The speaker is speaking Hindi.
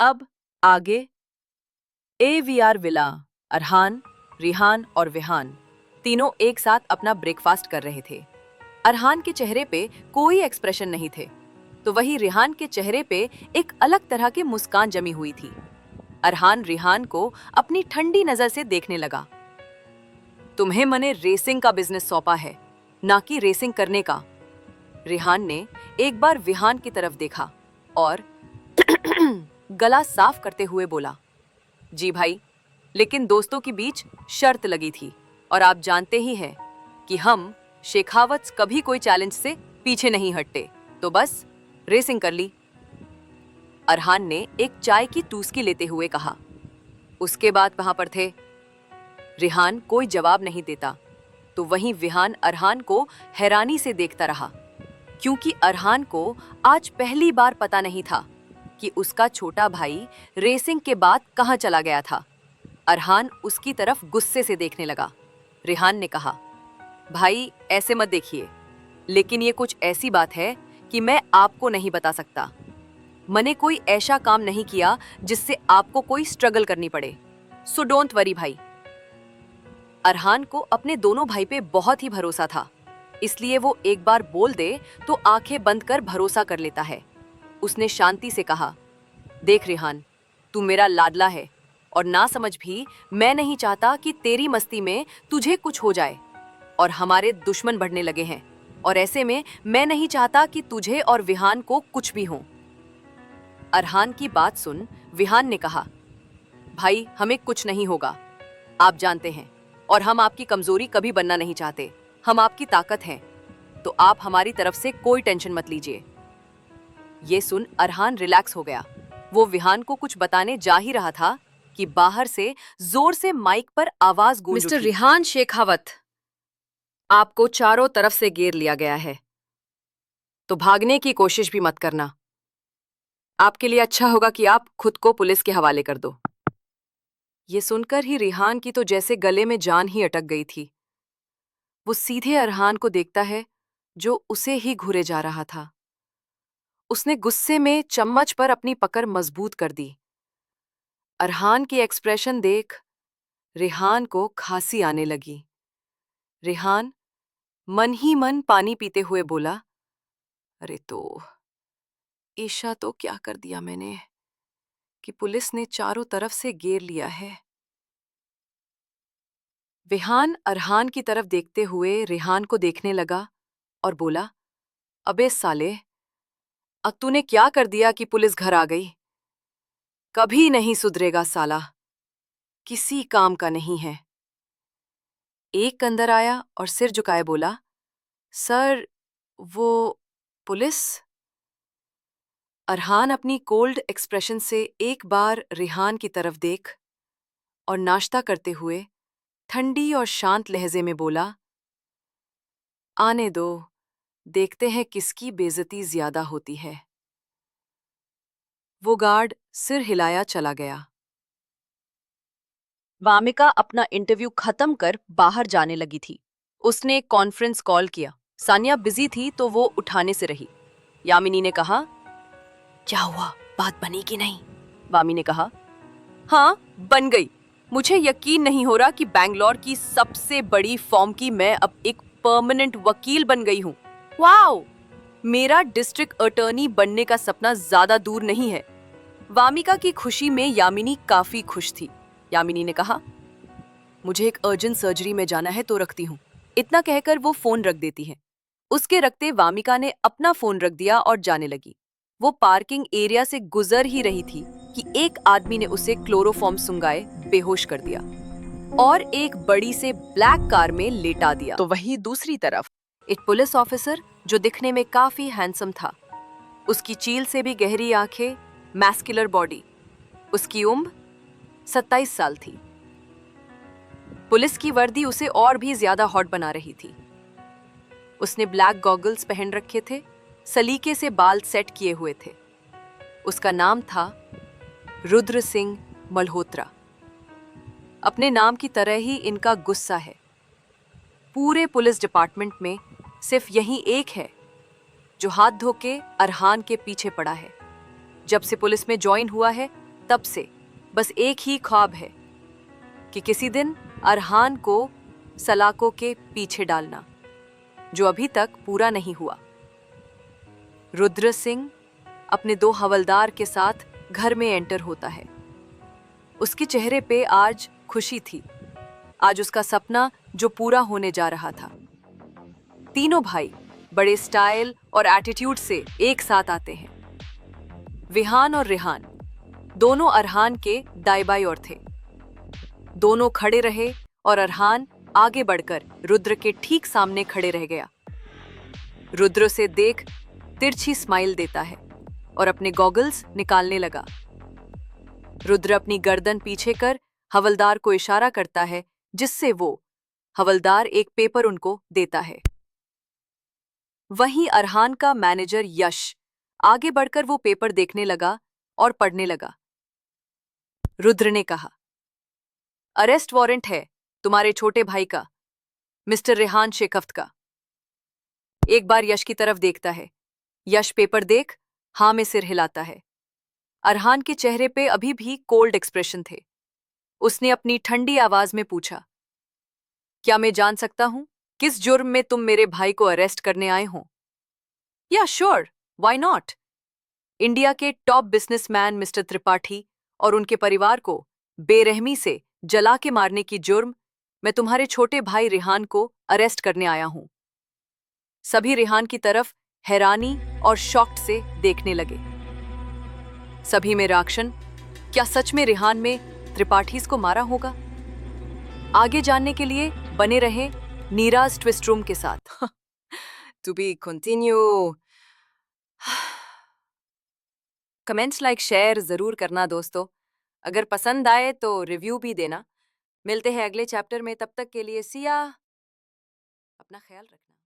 अब आगे AVR विला। अरहान, रिहान और विहान तीनों एक साथ अपना ब्रेकफास्ट कर रहे थे। अरहान के चेहरे पे कोई एक्सप्रेशन नहीं थे, तो वही रिहान के चेहरे पे एक अलग तरह की मुस्कान जमी हुई थी। अरहान रिहान को अपनी ठंडी नजर से देखने लगा। तुम्हें मैंने रेसिंग का बिजनेस सौंपा है, ना कि रेसिंग करने का। रिहान ने एक बार विहान की तरफ देखा और गला साफ करते हुए बोला, जी भाई, लेकिन दोस्तों के बीच शर्त लगी थी और आप जानते ही हैं कि हम शेखावत कभी कोई चैलेंज से पीछे नहीं हटते, तो बस रेसिंग कर ली। अरहान ने एक चाय की टूस्की लेते हुए कहा। उसके बाद वहां पर थे। रिहान कोई जवाब नहीं देता, तो वहीं विहान अरहान को हैरानी से देखता रहा, क्योंकि अरहान को आज पहली बार पता नहीं था कि उसका छोटा भाई रेसिंग के बाद कहां चला गया था। अरहान उसकी तरफ गुस्से से देखने लगा। रिहान ने कहा, भाई ऐसे मत देखिए, लेकिन ये कुछ ऐसी बात है कि मैं आपको नहीं बता सकता। मैंने कोई ऐसा काम नहीं किया जिससे आपको कोई स्ट्रगल करनी पड़े, सो डोंट वरी भाई। अरहान को अपने दोनों भाई पे बहुत ही भरोसा था, इसलिए वो एक बार बोल दे तो आंखें बंद कर भरोसा कर लेता है। उसने शांति से कहा, देख रिहान, तू मेरा लाडला है और ना समझ भी मैं नहीं चाहता कि तेरी मस्ती में तुझे कुछ हो जाए, और हमारे दुश्मन बढ़ने लगे हैं, और ऐसे में मैं नहीं चाहता कि तुझे और विहान को कुछ भी हो। अरहान की बात सुन विहान ने कहा, भाई हमें कुछ नहीं होगा, आप जानते हैं, और हम आपकी कमजोरी कभी बनना नहीं चाहते। हम आपकी ताकत हैं, तो आप हमारी तरफ से कोई टेंशन मत लीजिए। ये सुन अरहान रिलैक्स हो गया। वो विहान को कुछ बताने जा ही रहा था कि बाहर से जोर से माइक पर आवाज गूंज उठी। मिस्टर रिहान शेखावत, आपको चारों तरफ से घेर लिया गया है, तो भागने की कोशिश भी मत करना। आपके लिए अच्छा होगा कि आप खुद को पुलिस के हवाले कर दो। ये सुनकर ही रिहान की तो जैसे गले में जान ही अटक गई थी। वो सीधे अरहान को देखता है जो उसे ही घूरे जा रहा था। उसने गुस्से में चम्मच पर अपनी पकड़ मजबूत कर दी। अरहान की एक्सप्रेशन देख रिहान को खांसी आने लगी। रिहान मन ही मन पानी पीते हुए बोला, अरे तो ईशा, तो क्या कर दिया मैंने कि पुलिस ने चारों तरफ से घेर लिया है। विहान अरहान की तरफ देखते हुए रिहान को देखने लगा और बोला, अबे साले, अब तूने क्या कर दिया कि पुलिस घर आ गई? कभी नहीं सुधरेगा साला, किसी काम का नहीं है। एक अंदर आया और सिर झुकाए बोला, सर, वो पुलिस। अरहान अपनी कोल्ड एक्सप्रेशन से एक बार रिहान की तरफ देख और नाश्ता करते हुए ठंडी और शांत लहजे में बोला, आने दो, देखते हैं किसकी बेइज्जती ज्यादा होती है। वो गार्ड सिर हिलाया चला गया। वामिका अपना इंटरव्यू खत्म कर बाहर जाने लगी थी। उसने एक कॉन्फ्रेंस कॉल किया। सानिया बिजी थी तो वो उठाने से रही। यामिनी ने कहा, क्या हुआ, बात बनी कि नहीं? वामी ने कहा, हाँ बन गई। मुझे यकीन नहीं हो रहा कि बैंगलोर की सबसे बड़ी फॉर्म की मैं अब एक परमानेंट वकील बन गई हूँ। वाओ, मेरा डिस्ट्रिक्ट अटॉर्नी बनने का सपना ज्यादा दूर नहीं है। वामिका की खुशी में यामिनी काफी खुश थी। यामिनी ने कहा, मुझे एक अर्जेंट सर्जरी में जाना है तो रखती हूँ। इतना कहकर वो फोन रख देती है। उसके रखते वामिका ने अपना फोन रख दिया और जाने लगी। वो पार्किंग एरिया से गुजर ही रही थी कि एक आदमी ने उसे क्लोरोफॉर्म सुंघाए बेहोश कर दिया और एक बड़ी से ब्लैक कार में लेटा दिया। तो वहीं दूसरी तरफ एक पुलिस ऑफिसर जो दिखने में काफी हैंडसम था, उसकी चील से भी गहरी आंखें, मैस्कुलर बॉडी, उसकी उम्र 27 साल थी। पुलिस की वर्दी उसे और भी ज्यादा हॉट बना रही थी। उसने ब्लैक गॉगल्स पहन रखे थे, सलीके से बाल सेट किए हुए थे। उसका नाम था रुद्र सिंह मल्होत्रा। अपने नाम की तरह ही इनका गुस्सा है। पूरे पुलिस डिपार्टमेंट में सिर्फ यही एक है जो हाथ धो के अरहान के पीछे पड़ा है। जब से पुलिस में ज्वाइन हुआ है तब से बस एक ही ख्वाब है कि किसी दिन अरहान को सलाखों के पीछे डालना, जो अभी तक पूरा नहीं हुआ। रुद्र सिंह अपने 2 हवलदार के साथ घर में एंटर होता है। उसके चेहरे पे आज खुशी थी। आज उसका सपना जो पूरा होने जा रहा था। तीनों भाई बड़े स्टाइल और एटीट्यूड से एक साथ आते हैं। विहान और रिहान दोनों अरहान के दाएं बाएं ओर थे। दोनों खड़े रहे और अरहान आगे बढ़कर रुद्र के ठीक सामने खड़े रह गया। रुद्र से देख तिरछी स्माइल देता है और अपने गॉगल्स निकालने लगा। रुद्र अपनी गर्दन पीछे कर हवलदार को इशारा करता है, जिससे वो हवलदार एक पेपर उनको देता है। वहीं अरहान का मैनेजर यश आगे बढ़कर वो पेपर देखने लगा और पढ़ने लगा। रुद्र ने कहा, अरेस्ट वारंट है तुम्हारे छोटे भाई का, मिस्टर रेहान शेखफ्त का। एक बार यश की तरफ देखता है। यश पेपर देख हाँ में सिर हिलाता है। अरहान के चेहरे पे अभी भी कोल्ड एक्सप्रेशन थे। उसने अपनी ठंडी आवाज में पूछा, क्या मैं जान सकता हूं किस जुर्म में तुम मेरे भाई को अरेस्ट करने आए हो? या श्योर, व्हाई नॉट। इंडिया के टॉप बिजनेसमैन मिस्टर त्रिपाठी और उनके परिवार को बेरहमी से जला के मारने की जुर्म मैं तुम्हारे छोटे भाई रिहान को अरेस्ट करने आया हूं। सभी रिहान की तरफ हैरानी और शॉक्ड से देखने लगे। सभी में रिएक्शन, क्या सच में रिहान में त्रिपाठीज को मारा होगा? आगे जानने के लिए बने रहे नीराज ट्विस्ट रूम के साथ। To be continue. Comments, like, share जरूर करना दोस्तों। अगर पसंद आए तो रिव्यू भी देना। मिलते हैं अगले चैप्टर में, तब तक के लिए सिया। अपना ख्याल रखना।